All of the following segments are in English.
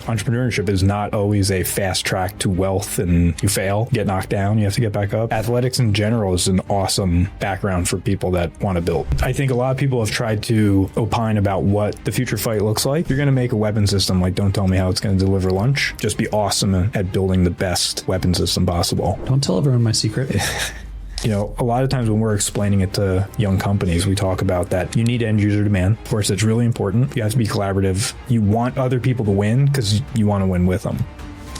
Entrepreneurship is not always a fast track to wealth, and you fail, get knocked down, you have to get back up. Athletics in general is an awesome background for people that want to build. I think a lot of people have tried to opine about what the future fight looks like. You're going to make a weapon system, like don't tell me how it's going to deliver lunch. Just be awesome at building the best weapon system possible. Don't tell everyone my secret. You know, a lot of times when we're explaining it to young companies, we talk about that you need end user demand. Of course, it's really important. You have to be collaborative. You want other people to win because you want to win with them.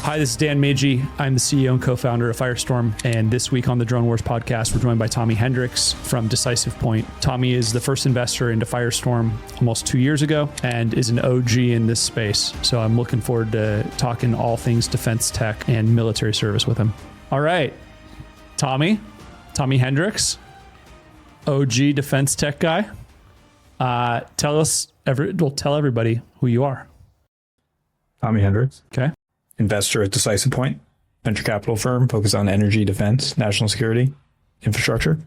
Hi, this is Dan Magee. I'm the CEO and co-founder of Firestorm. And this week on the Drone Wars podcast, we're joined by Tommy Hendrix from Decisive Point. Tommy is the first investor into Firestorm almost 2 years ago and is an OG in this space. So I'm looking forward to talking all things defense tech and military service with him. All right, Tommy Hendrix, OG defense tech guy. Tell everybody who you are. Tommy Hendrix. Okay. Investor at Decisive Point, venture capital firm focused on energy, defense, national security, infrastructure.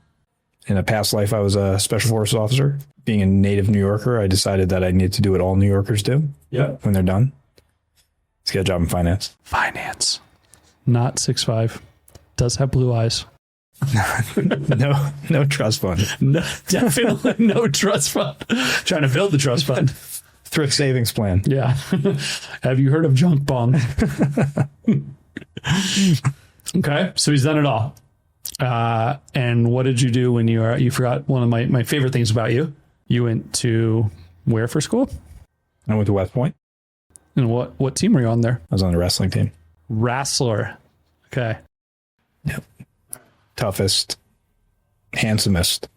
In a past life, I was a special forces officer. Being a native New Yorker, I decided that I needed to do what all New Yorkers do when they're done. Let's get a job in finance. Finance. Not 6'5". Does have blue eyes. No trust fund. No, definitely no trust fund. Trying to build the trust fund. Thrift savings plan. Yeah. Have you heard of junk bond? Okay, so he's done it all. And what did you do when you forgot one of my favorite things about you? You went to where for school? I went to West Point. And what team were you on there? I was on the wrestling team. Wrestler. Okay. Yep. Toughest, handsomest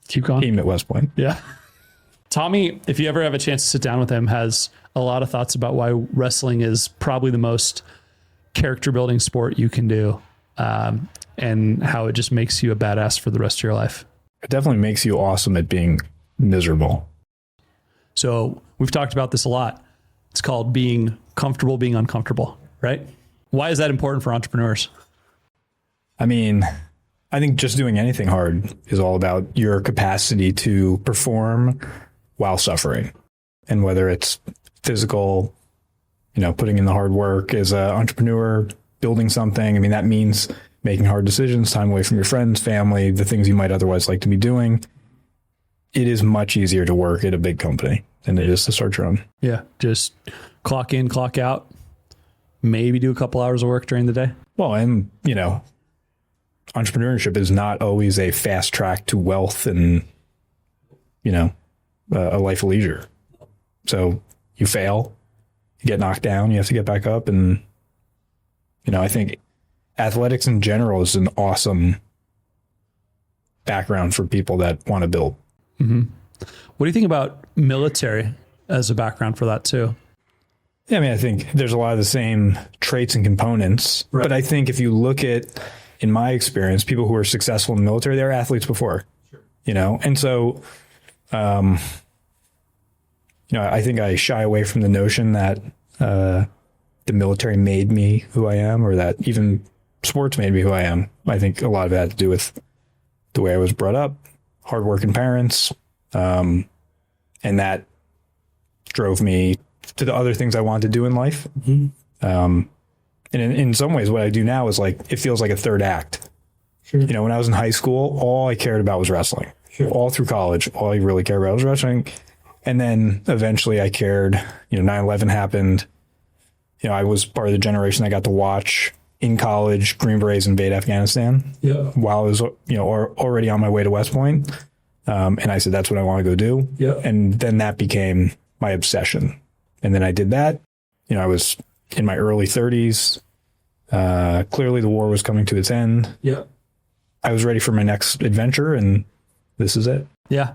Keep going. team at West Point. Yeah. Tommy, if you ever have a chance to sit down with him, has a lot of thoughts about why wrestling is probably the most character building sport you can do, and how it just makes you a badass for the rest of your life. It definitely makes you awesome at being miserable. So we've talked about this a lot. It's called being comfortable, being uncomfortable, right? Why is that important for entrepreneurs? I mean, I think just doing anything hard is all about your capacity to perform while suffering. And whether it's physical, putting in the hard work as an entrepreneur, building something. I mean, that means making hard decisions, time away from your friends, family, the things you might otherwise like to be doing. It is much easier to work at a big company than it is to start your own. Yeah. Just clock in, clock out, maybe do a couple hours of work during the day. Well, and, entrepreneurship is not always a fast track to wealth and, a life of leisure. So you fail, you get knocked down, you have to get back up. And, I think athletics in general is an awesome background for people that want to build. Mm-hmm. What do you think about military as a background for that too? Yeah, I mean, I think there's a lot of the same traits and components, right. But I think if you look at, in my experience, people who are successful in the military, they're athletes before, and so, I think I shy away from the notion that the military made me who I am, or that even sports made me who I am. I think a lot of it had to do with the way I was brought up, hardworking parents, and that drove me to the other things I wanted to do in life. Mm-hmm. And in some ways, what I do now is it feels like a third act. Sure. When I was in high school, all I cared about was wrestling. Sure. All through college, all I really cared about was wrestling. And then eventually I cared, 9/11 happened. I was part of the generation that got to watch in college Green Berets invade Afghanistan. Yeah. While I was, already on my way to West Point. And I said, that's what I want to go do. Yeah. And then that became my obsession. And then I did that. I was in my early 30s. Clearly the war was coming to its end. Yeah. I was ready for my next adventure, and this is it. Yeah.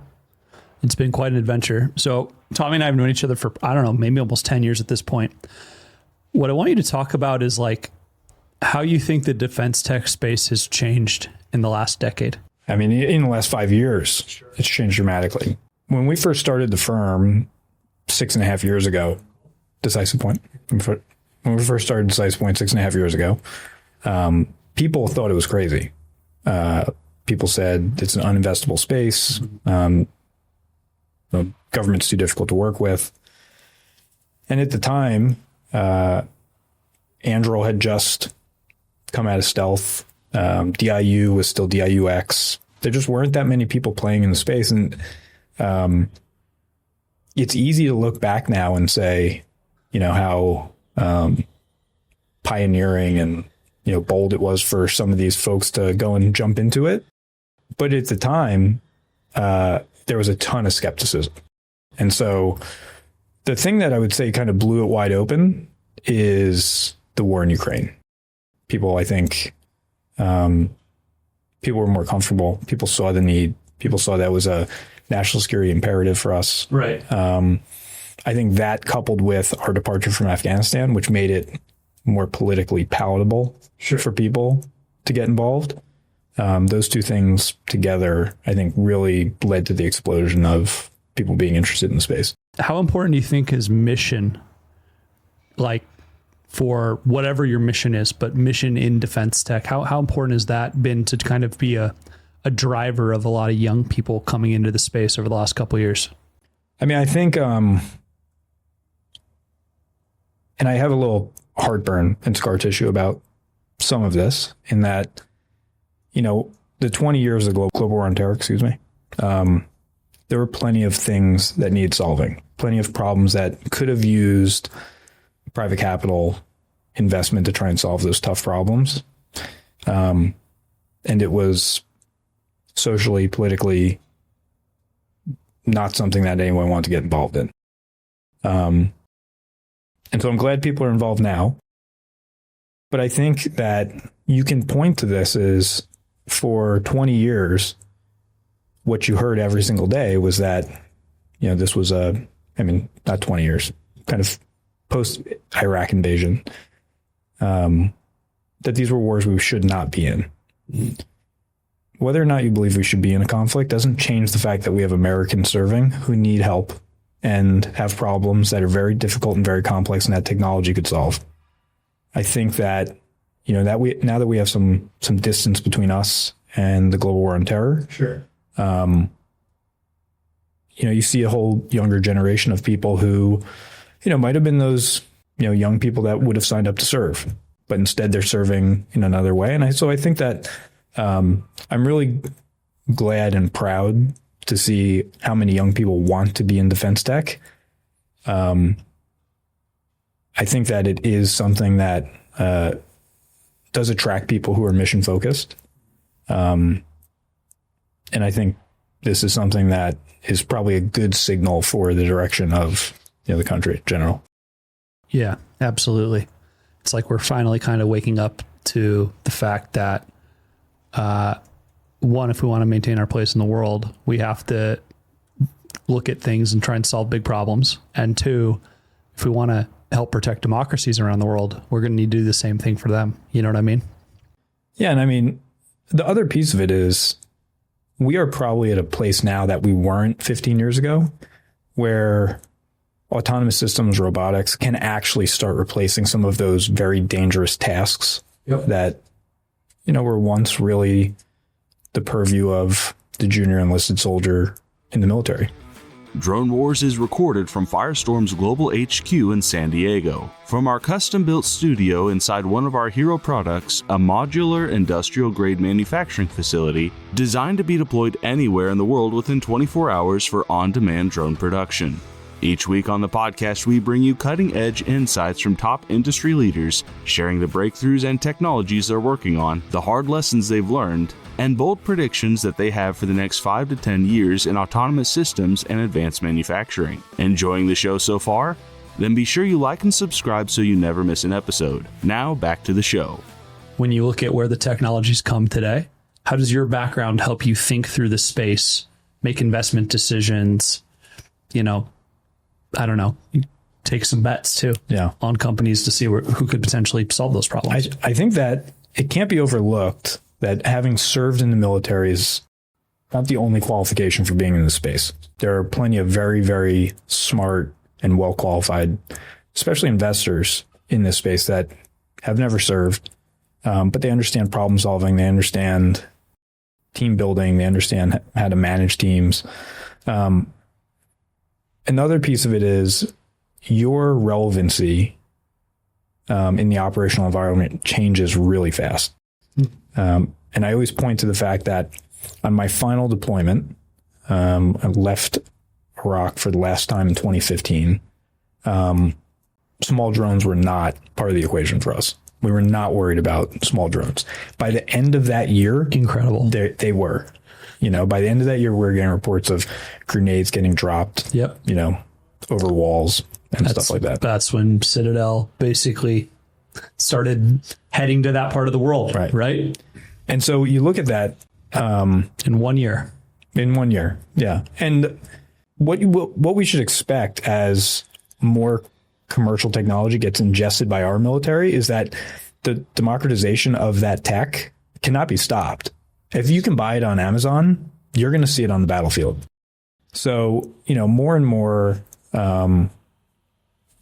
It's been quite an adventure. So Tommy and I have known each other for, I don't know, maybe almost 10 years at this point. What I want you to talk about is how you think the defense tech space has changed in the last decade. I mean, in the last 5 years, sure. It's changed dramatically. When we first started the firm 6.5 years ago, Decisive Point, when we first started Decisive Point 6.5 years ago, people thought it was crazy. People said it's an uninvestable space. The government's too difficult to work with. And at the time, Anduril had just come out of stealth. DIU was still DIUX. There just weren't that many people playing in the space. And it's easy to look back now and say, how pioneering and, bold it was for some of these folks to go and jump into it. But at the time, there was a ton of skepticism. And so the thing that I would say kind of blew it wide open is the war in Ukraine. People, I think, people were more comfortable. People saw the need. People saw that was a national security imperative for us. Right. I think that coupled with our departure from Afghanistan, which made it more politically palatable for people to get involved. Those two things together, I think, really led to the explosion of people being interested in the space. How important do you think is mission, like for whatever your mission is, but mission in defense tech? How important has that been to kind of be a driver of a lot of young people coming into the space over the last couple of years? I mean, I think, and I have a little heartburn and scar tissue about some of this in that, the 20 years of global war on terror, there were plenty of things that needed solving, plenty of problems that could have used private capital investment to try and solve those tough problems. And it was socially, politically, not something that anyone wanted to get involved in. And so I'm glad people are involved now. But I think that you can point to this as for 20 years, what you heard every single day was that, this was not 20 years, kind of post-Iraq invasion, that these were wars we should not be in. Whether or not you believe we should be in a conflict doesn't change the fact that we have Americans serving who need help and have problems that are very difficult and very complex and that technology could solve. I think that, now that we have some distance between us and the global war on terror, sure. You see a whole younger generation of people who, might have been those, young people that would have signed up to serve, but instead they're serving in another way. And so I think that I'm really glad and proud to see how many young people want to be in defense tech. I think that it is something that does attract people who are mission focused. And I think this is something that is probably a good signal for the direction of the country in general. Yeah, absolutely. It's like we're finally kind of waking up to the fact that, one, if we want to maintain our place in the world, we have to look at things and try and solve big problems. And two, if we want to help protect democracies around the world, we're going to need to do the same thing for them. You know what I mean? Yeah. And I mean, the other piece of it is we are probably at a place now that we weren't 15 years ago, where autonomous systems, robotics can actually start replacing some of those very dangerous tasks that, were once really the purview of the junior enlisted soldier in the military. Drone Wars is recorded from Firestorm's global HQ in San Diego. From our custom-built studio inside one of our hero products, a modular industrial-grade manufacturing facility designed to be deployed anywhere in the world within 24 hours for on-demand drone production. Each week on the podcast, we bring you cutting-edge insights from top industry leaders, sharing the breakthroughs and technologies they're working on, the hard lessons they've learned, and bold predictions that they have for the next 5 to 10 years in autonomous systems and advanced manufacturing. Enjoying the show so far? Then be sure you like and subscribe so you never miss an episode. Now, back to the show. When you look at where the technologies come today, how does your background help you think through the space, make investment decisions, I don't know, take some bets too on companies to see who could potentially solve those problems? I think that it can't be overlooked that having served in the military is not the only qualification for being in the space. There are plenty of very, very smart and well-qualified, especially investors in this space that have never served, but they understand problem solving, they understand team building, they understand how to manage teams. Another piece of it is, your relevancy in the operational environment changes really fast. And I always point to the fact that on my final deployment, I left Iraq for the last time in 2015. Small drones were not part of the equation for us. We were not worried about small drones. By the end of that year, incredible. They were. By the end of that year, we were getting reports of grenades getting dropped. Yep. Over walls and stuff like that. That's when Citadel basically started heading to that part of the world. Right. And so you look at that in 1 year. In 1 year, yeah. And what we should expect as more commercial technology gets ingested by our military is that the democratization of that tech cannot be stopped. If you can buy it on Amazon, you're going to see it on the battlefield. So, more and more, I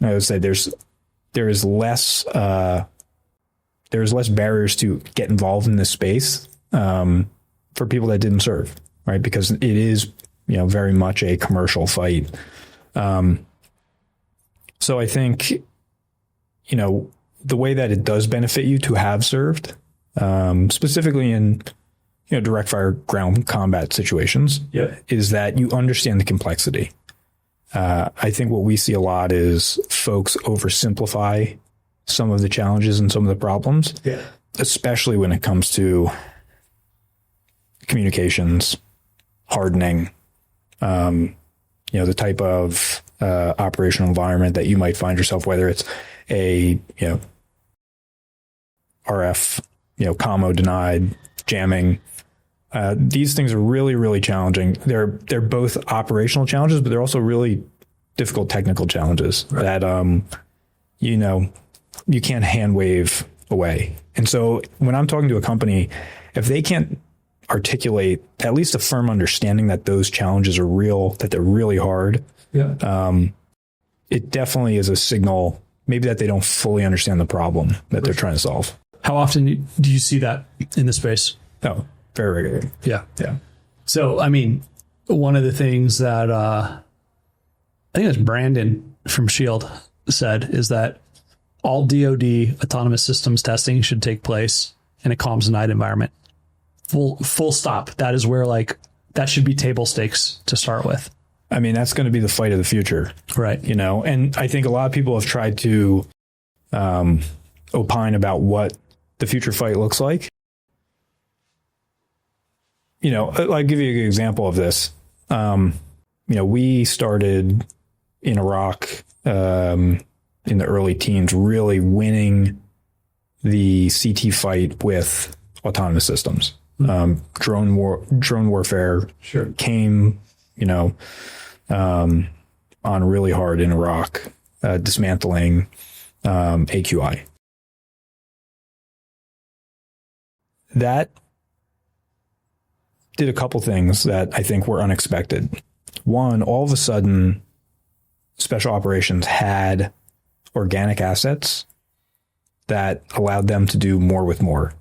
would say there is less barriers to get involved in this space for people that didn't serve, right? Because it is, very much a commercial fight. So I think, the way that it does benefit you to have served, specifically in, direct fire ground combat situations, is that you understand the complexity. I think what we see a lot is folks oversimplify some of the challenges and some of the problems, especially when it comes to communications, hardening, the type of operational environment that you might find yourself, whether it's a, RF, commo denied, jamming. These things are really, really challenging. They're both operational challenges, but they're also really difficult technical challenges that, you can't hand wave away. And so when I'm talking to a company, if they can't articulate at least a firm understanding that those challenges are real, that they're really hard, it definitely is a signal maybe that they don't fully understand the problem that they're trying to solve. How often do you see that in the space? Oh, very regularly. Yeah. So, one of the things that I think it's Brandon from Shield said is that all DoD autonomous systems testing should take place in a comms denied environment. Full stop. That is where that should be table stakes to start with. That's going to be the fight of the future. Right. And I think a lot of people have tried to opine about what the future fight looks like. I'll give you an example of this. We started in Iraq in the early teens, really winning the CT fight with autonomous systems. Drone warfare came, on really hard in Iraq, dismantling AQI. That did a couple things that I think were unexpected. One, all of a sudden, special operations had organic assets that allowed them to do more with more.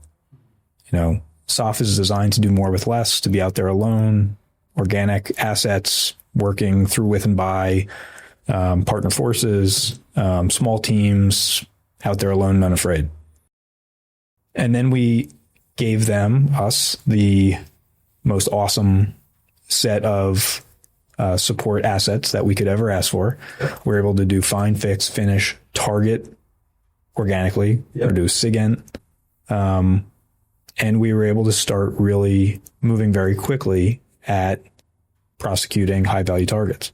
SOF is designed to do more with less, to be out there alone. Organic assets working through with and by partner forces, small teams out there alone and unafraid. And then we gave us the most awesome set of support assets that we could ever ask for. We're able to do find, fix, finish, target organically, or do SIGINT. And we were able to start really moving very quickly at prosecuting high value targets.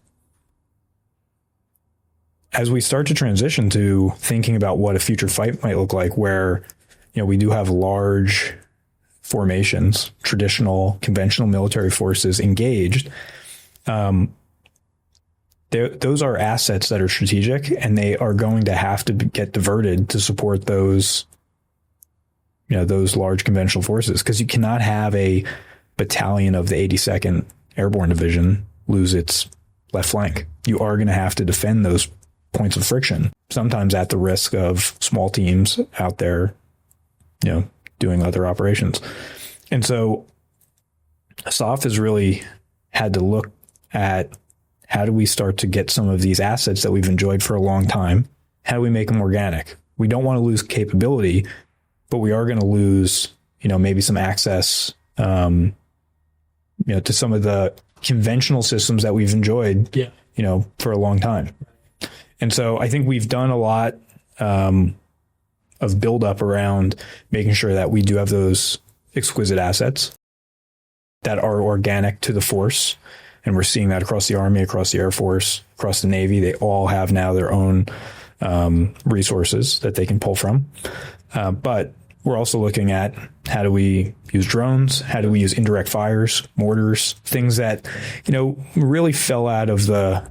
As we start to transition to thinking about what a future fight might look like, where, we do have large formations, traditional, conventional military forces engaged, those are assets that are strategic, and they are going to have to get diverted to support those large conventional forces, because you cannot have a battalion of the 82nd Airborne Division lose its left flank. You are going to have to defend those points of friction, sometimes at the risk of small teams out there, doing other operations. And so SOF has really had to look at how do we start to get some of these assets that we've enjoyed for a long time? How do we make them organic? We don't want to lose capability, but we are going to lose, maybe some access, to some of the conventional systems that we've enjoyed, for a long time. And so I think we've done a lot of buildup around making sure that we do have those exquisite assets that are organic to the force. And we're seeing that across the Army, across the Air Force, across the Navy. They all have now their own resources that they can pull from. But we're also looking at how do we use drones? How do we use indirect fires, mortars, things that, really fell out of the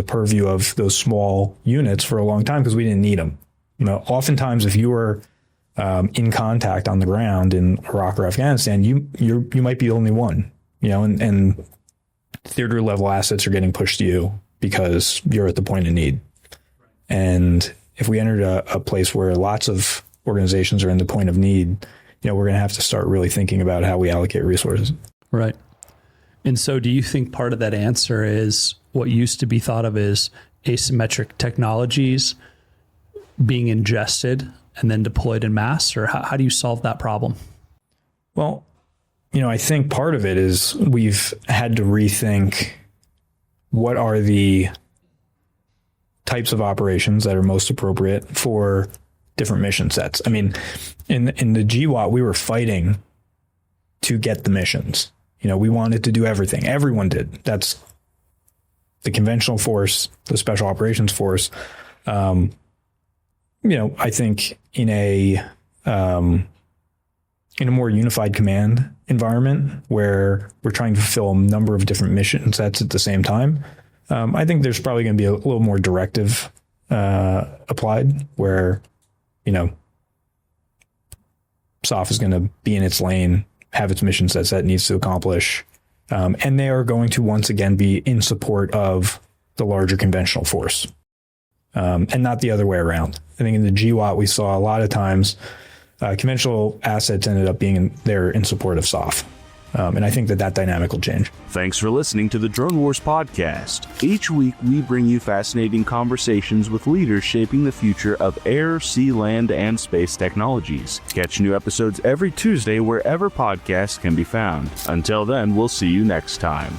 purview of those small units for a long time because we didn't need them. Oftentimes if you were in contact on the ground in Iraq or Afghanistan, you might be the only one, and theater level assets are getting pushed to you because you're at the point of need. And if we entered a place where lots of organizations are in the point of need, we're going to have to start really thinking about how we allocate resources. Right. And so do you think part of that answer is what used to be thought of as asymmetric technologies being ingested and then deployed in mass? Or how do you solve that problem? Well, I think part of it is we've had to rethink what are the types of operations that are most appropriate for different mission sets. I mean, in the GWOT, we were fighting to get the missions. We wanted to do everything. Everyone did. That's the conventional force, the special operations force. I think in a more unified command environment where we're trying to fulfill a number of different mission sets at the same time, I think there's probably going to be a little more directive applied where, SOF is going to be in its lane, have its mission sets that it needs to accomplish, and they are going to once again be in support of the larger conventional force, and not the other way around. I think in the GWOT, we saw a lot of times conventional assets ended up being there in support of SOF. And I think that dynamic will change. Thanks for listening to the Drone Wars podcast. Each week, we bring you fascinating conversations with leaders shaping the future of air, sea, land, and space technologies. Catch new episodes every Tuesday wherever podcasts can be found. Until then, we'll see you next time.